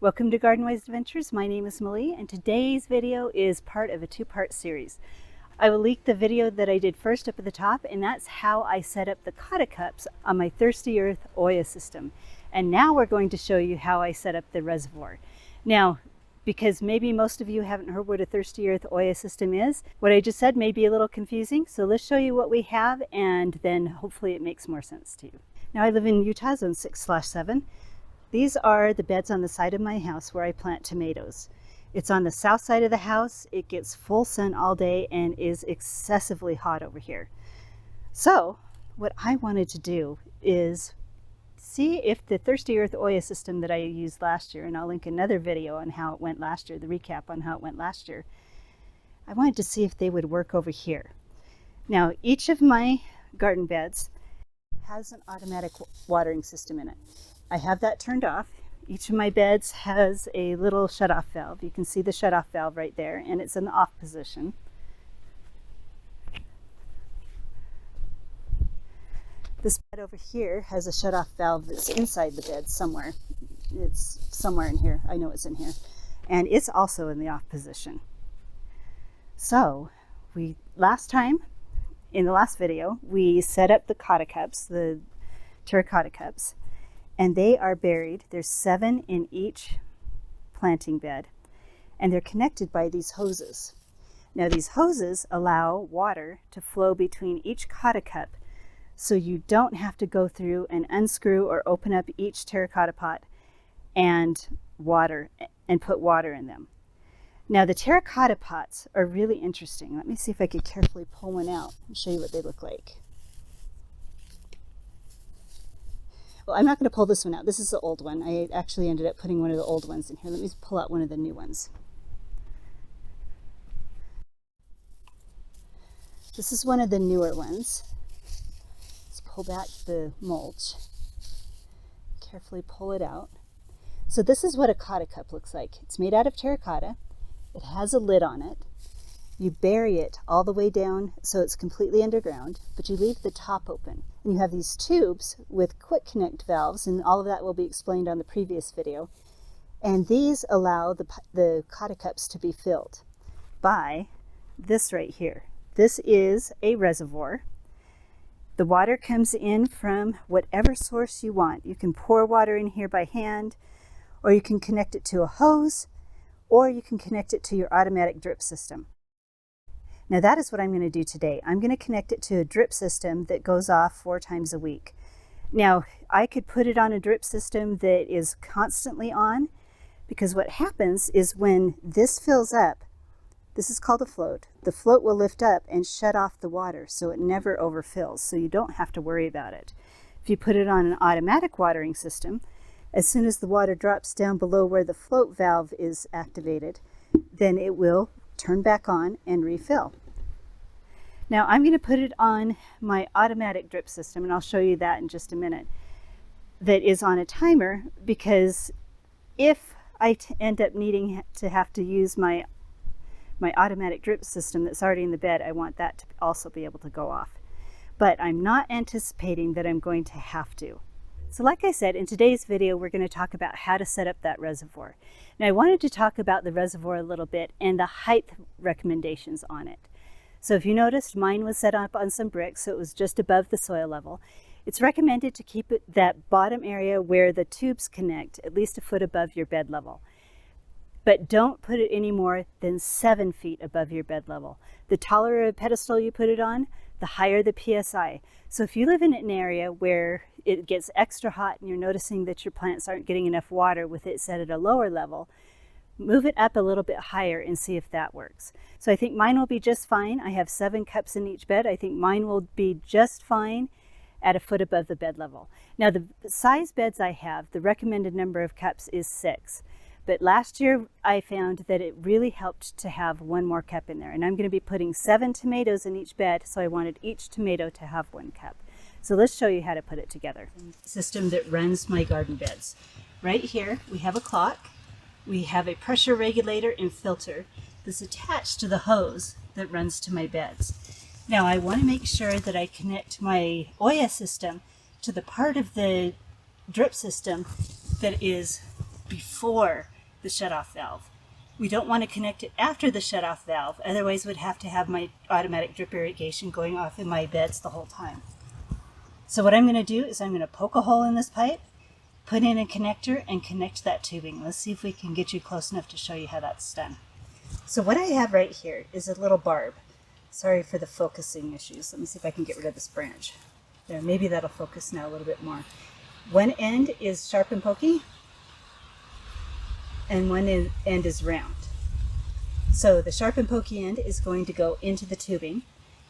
Welcome to Garden Wise Adventures. My name is Malie, and today's video is part of a two-part series. I will link the video that I did first up at the top, and that's how I set up the cotta cups on my Thirsty Earth Olla system. And now we're going to show you how I set up the reservoir. Now, because maybe most of you haven't heard what a Thirsty Earth Olla system is, what I just said may be a little confusing, so let's show you what we have, and then hopefully it makes more sense to you. Now, I live in Utah, zone 6/7. These are the beds on the side of my house where I plant tomatoes. It's on the south side of the house. It gets full sun all day and is excessively hot over here. So what I wanted to do is see if the Thirsty Earth Olla system that I used last year, and I'll link another video on how it went last year, the recap on how it went last year. I wanted to see if they would work over here. Now, each of my garden beds has an automatic watering system in it. I have that turned off. Each of my beds has a little shutoff valve. You can see the shutoff valve right there, and it's in the off position. This bed over here has a shutoff valve that's inside the bed somewhere. It's somewhere in here. I know it's in here. And it's also in the off position. So, in the last video, we set up the cotta cups, the terracotta cups. And they are buried. There's 7 in each planting bed, and they're connected by these hoses. Now, these hoses allow water to flow between each cotta cup, so you don't have to go through and unscrew or open up each terracotta pot and put water in them. Now, the terracotta pots are really interesting. Let me see if I could carefully pull one out and show you what they look like. Well, I'm not going to pull this one out. This is the old one. I actually ended up putting one of the old ones in here. Let me pull out one of the new ones. This is one of the newer ones. Let's pull back the mulch. Carefully pull it out. So this is what a cotta cup looks like. It's made out of terracotta. It has a lid on it. You bury it all the way down so it's completely underground, but you leave the top open. And you have these tubes with quick connect valves, and all of that will be explained on the previous video. And these allow the cotta cups to be filled by this right here. This is a reservoir. The water comes in from whatever source you want. You can pour water in here by hand, or you can connect it to a hose, or you can connect it to your automatic drip system. Now that is what I'm going to do today. I'm going to connect it to a drip system that goes off 4 times a week. Now, I could put it on a drip system that is constantly on, because what happens is when this fills up, this is called a float. The float will lift up and shut off the water so it never overfills, so you don't have to worry about it. If you put it on an automatic watering system, as soon as the water drops down below where the float valve is activated, then it will turn back on and refill. Now I'm going to put it on my automatic drip system, and I'll show you that in just a minute, that is on a timer, because if I end up needing to have to use my automatic drip system that's already in the bed, I want that to also be able to go off. But I'm not anticipating that I'm going to have to. So like I said, in today's video, we're going to talk about how to set up that reservoir. Now I wanted to talk about the reservoir a little bit and the height recommendations on it. So if you noticed, mine was set up on some bricks, so it was just above the soil level. It's recommended to keep it that bottom area where the tubes connect at least a foot above your bed level. But don't put it any more than 7 feet above your bed level. The taller a pedestal you put it on, the higher the PSI. So if you live in an area where it gets extra hot and you're noticing that your plants aren't getting enough water with it set at a lower level, move it up a little bit higher and see if that works. So I think mine will be just fine. I have 7 cups in each bed. I think mine will be just fine at a foot above the bed level. Now the size beds I have, the recommended number of cups is 6. But last year I found that it really helped to have 1 more cup in there. And I'm going to be putting 7 tomatoes in each bed, so I wanted each tomato to have 1 cup. So let's show you how to put it together. System that runs my garden beds. Right here we have a clock. We have a pressure regulator and filter that's attached to the hose that runs to my beds. Now I want to make sure that I connect my Olla system to the part of the drip system that is before the shutoff valve. We don't want to connect it after the shutoff valve, otherwise we'd have to have my automatic drip irrigation going off in my beds the whole time. So what I'm going to do is I'm going to poke a hole in this pipe, put in a connector, and connect that tubing. Let's see if we can get you close enough to show you how that's done. So what I have right here is a little barb. Sorry for the focusing issues. Let me see if I can get rid of this branch. There, maybe that'll focus now a little bit more. One end is sharp and pokey, and one end is round. So the sharp and pokey end is going to go into the tubing,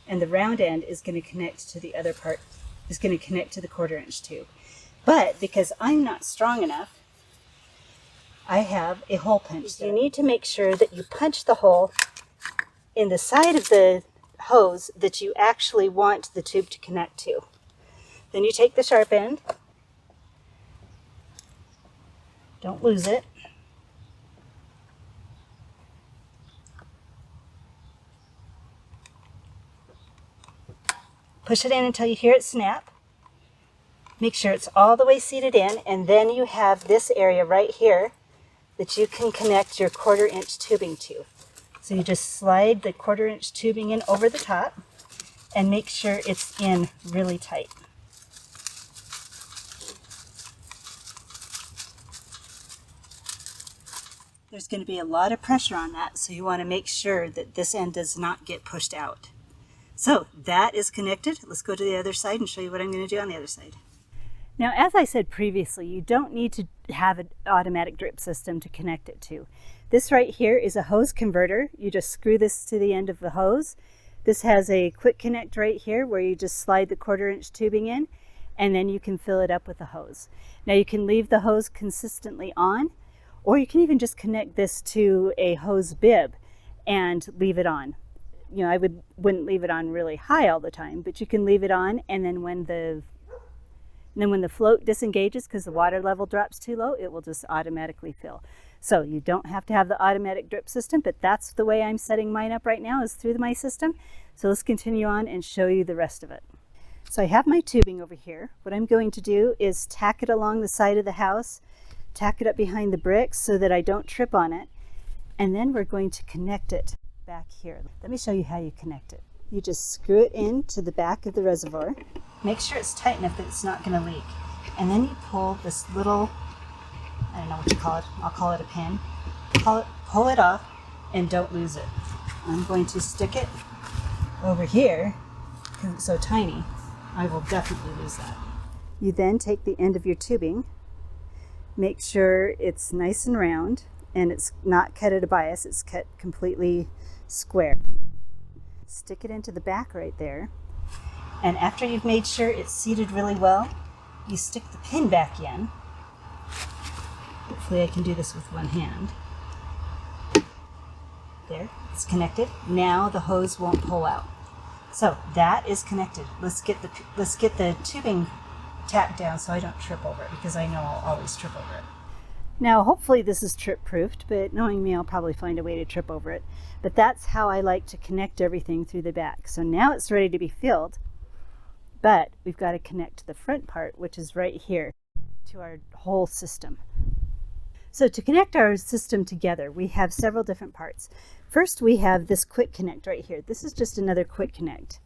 and the round end is going to connect to the other part, is going to connect to the 1/4 inch tube. But because I'm not strong enough, I have a hole punch. You need to make sure that you punch the hole in the side of the hose that you actually want the tube to connect to. Then you take the sharp end, don't lose it, push it in until you hear it snap. Make sure it's all the way seated in, and then you have this area right here that you can connect your 1/4 inch tubing to. So you just slide the 1/4 inch tubing in over the top and make sure it's in really tight. There's going to be a lot of pressure on that, so you want to make sure that this end does not get pushed out. So that is connected. Let's go to the other side and show you what I'm going to do on the other side. Now, as I said previously, you don't need to have an automatic drip system to connect it to. This right here is a hose converter. You just screw this to the end of the hose. This has a quick connect right here where you just slide the 1/4 inch tubing in, and then you can fill it up with the hose. Now you can leave the hose consistently on, or you can even just connect this to a hose bib and leave it on. You know, I wouldn't leave it on really high all the time, but you can leave it on, and then when the float disengages because the water level drops too low, it will just automatically fill. So you don't have to have the automatic drip system, but that's the way I'm setting mine up right now, is through my system. So let's continue on and show you the rest of it. So I have my tubing over here. What I'm going to do is tack it along the side of the house, tack it up behind the bricks so that I don't trip on it, and then we're going to connect it back here. Let me show you how you connect it. You just screw it into the back of the reservoir. Make sure it's tight enough that it's not going to leak. And then you pull this little, I don't know what you call it, I'll call it a pin. Pull it off and don't lose it. I'm going to stick it over here because it's so tiny. I will definitely lose that. You then take the end of your tubing, make sure it's nice and round and it's not cut at a bias, it's cut completely square. Stick it into the back right there. And after you've made sure it's seated really well, you stick the pin back in. Hopefully I can do this with one hand. There, it's connected. Now the hose won't pull out. So that is connected. Let's get the tubing tacked down so I don't trip over it, because I know I'll always trip over it. Now hopefully this is trip proofed, but knowing me, I'll probably find a way to trip over it. But that's how I like to connect everything through the back. So now it's ready to be filled, but we've got to connect to the front part, which is right here, to our whole system. So to connect our system together, we have several different parts. First, we have this quick connect right here. This is just another quick connect.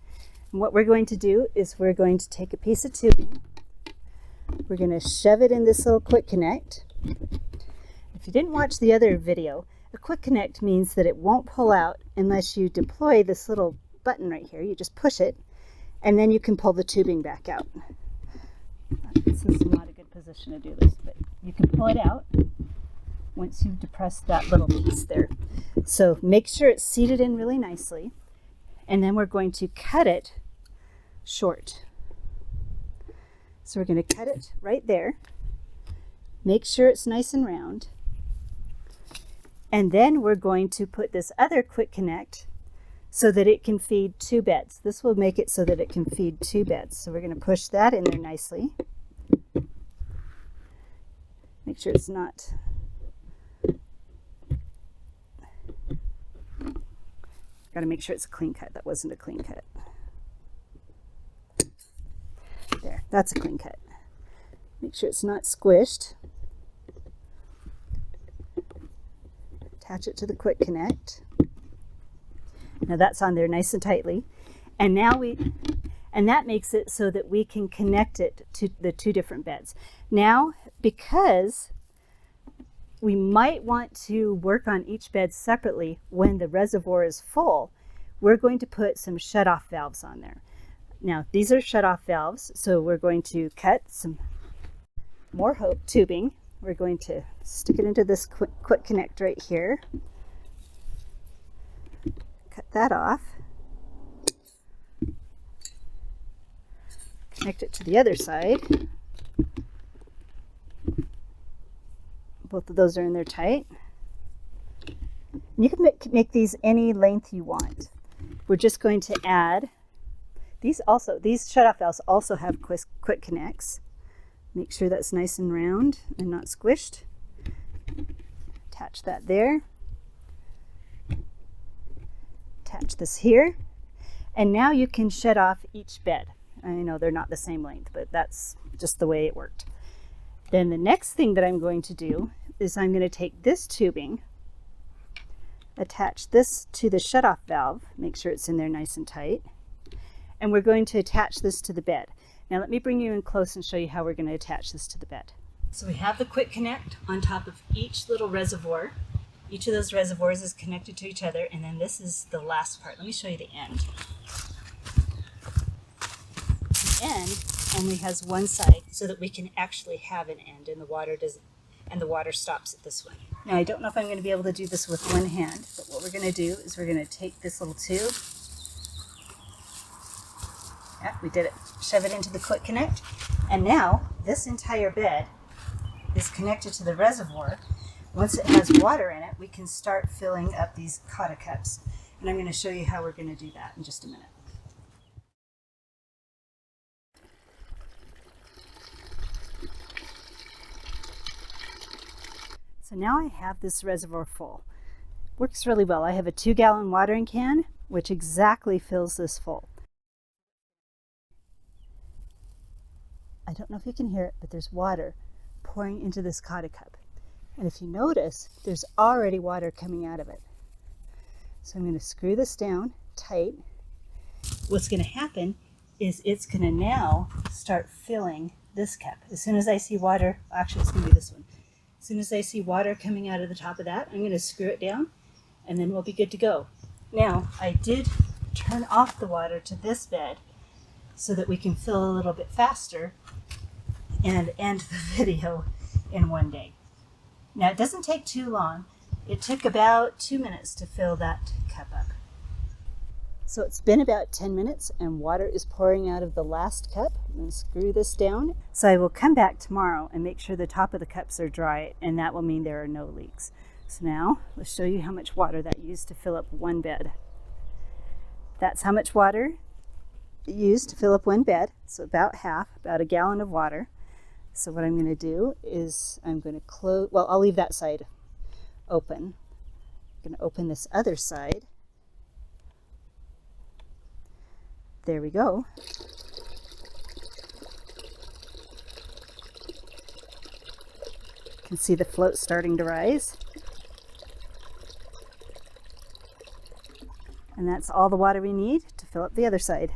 And what we're going to do is we're going to take a piece of tubing, we're going to shove it in this little quick connect. If you didn't watch the other video, a quick connect means that it won't pull out unless you deploy this little button right here. You just push it, and then you can pull the tubing back out. This is not a good position to do this, but you can pull it out once you've depressed that little piece there. So make sure it's seated in really nicely, and then we're going to cut it short. So we're going to cut it right there. Make sure it's nice and round. And then we're going to put this other quick connect so that it can feed 2 beds. This will make it so that it can feed 2 beds. So we're going to push that in there nicely. Make sure it's not. Got to make sure it's a clean cut. That wasn't a clean cut. There, that's a clean cut. Make sure it's not squished. Attach it to the quick connect. Now that's on there nice and tightly. And that makes it so that we can connect it to the two different beds. Now, because we might want to work on each bed separately when the reservoir is full, we're going to put some shutoff valves on there. Now, these are shutoff valves, so we're going to cut some more tubing. We're going to stick it into this quick connect right here. Cut that off. Connect it to the other side. Both of those are in there tight. You can make these any length you want. We're just going to add these shutoff valves also have quick connects. Make sure that's nice and round and not squished. Attach that there. Attach this here. And now you can shut off each bed. I know they're not the same length, but that's just the way it worked. Then the next thing that I'm going to do is I'm going to take this tubing, attach this to the shutoff valve, make sure it's in there nice and tight, and we're going to attach this to the bed. Now let me bring you in close and show you how we're going to attach this to the bed. So we have the quick connect on top of each little reservoir. Each of those reservoirs is connected to each other, and then this is the last part. Let me show you the end. The end only has one side so that we can actually have an end, and the water stops at this one. Now I don't know if I'm going to be able to do this with one hand, but what we're going to do is we're going to take this little tube. Yeah, we did it. Shove it into the quick connect, and now this entire bed is connected to the reservoir. Once it has water in it, we can start filling up these cotta cups, and I'm going to show you how we're going to do that in just a minute. So now I have this reservoir full. Works really well. I have a 2-gallon watering can, which exactly fills this full. I don't know if you can hear it, but there's water pouring into this cotta cup. And if you notice, there's already water coming out of it. So I'm going to screw this down tight. What's going to happen is it's going to now start filling this cup. As soon as I see water, actually it's going to be this one. As soon as I see water coming out of the top of that, I'm going to screw it down, and then we'll be good to go. Now, I did turn off the water to this bed so that we can fill a little bit faster and end the video in one day. Now, it doesn't take too long. It took about 2 minutes to fill that cup up. So it's been about 10 minutes and water is pouring out of the last cup. I'm going to screw this down. So I will come back tomorrow and make sure the top of the cups are dry, and that will mean there are no leaks. So now let's show you how much water that used to fill up one bed. That's how much water it used to fill up one bed. So about half, about 1 gallon of water. So what I'm going to do is I'm going to close, well, I'll leave that side open. I'm going to open this other side. There we go. You can see the float starting to rise. And that's all the water we need to fill up the other side.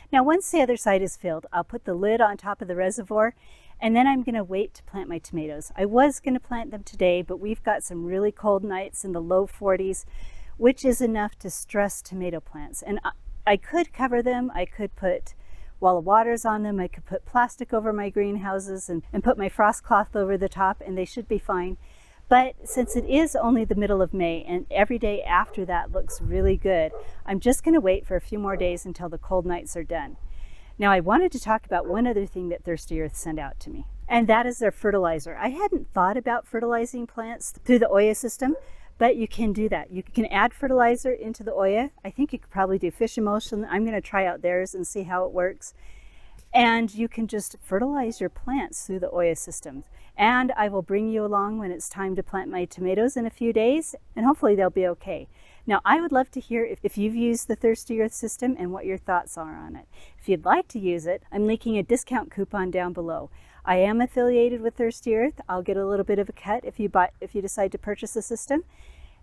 Now, once the other side is filled, I'll put the lid on top of the reservoir, and then I'm going to wait to plant my tomatoes. I was going to plant them today, but we've got some really cold nights in the low 40s, which is enough to stress tomato plants. And I could cover them. I could put wall of waters on them. I could put plastic over my greenhouses and put my frost cloth over the top, and they should be fine. But since it is only the middle of May and every day after that looks really good, I'm just going to wait for a few more days until the cold nights are done. Now, I wanted to talk about one other thing that Thirsty Earth sent out to me, and that is their fertilizer. I hadn't thought about fertilizing plants through the Olla system, but you can do that. You can add fertilizer into the Olla. I think you could probably do fish emulsion. I'm going to try out theirs and see how it works. And you can just fertilize your plants through the Olla system. And I will bring you along when it's time to plant my tomatoes in a few days, and hopefully they'll be okay. Now, I would love to hear if you've used the Thirsty Earth system and what your thoughts are on it. If you'd like to use it, I'm linking a discount coupon down below. I am affiliated with Thirsty Earth. I'll get a little bit of a cut if you decide to purchase the system.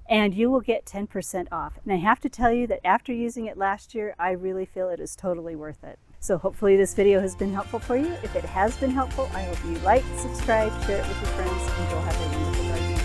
and you will get 10% off. And I have to tell you that after using it last year, I really feel it is totally worth it. So hopefully this video has been helpful for you. If it has been helpful, I hope you like, subscribe, share it with your friends, and you'll have a wonderful garden.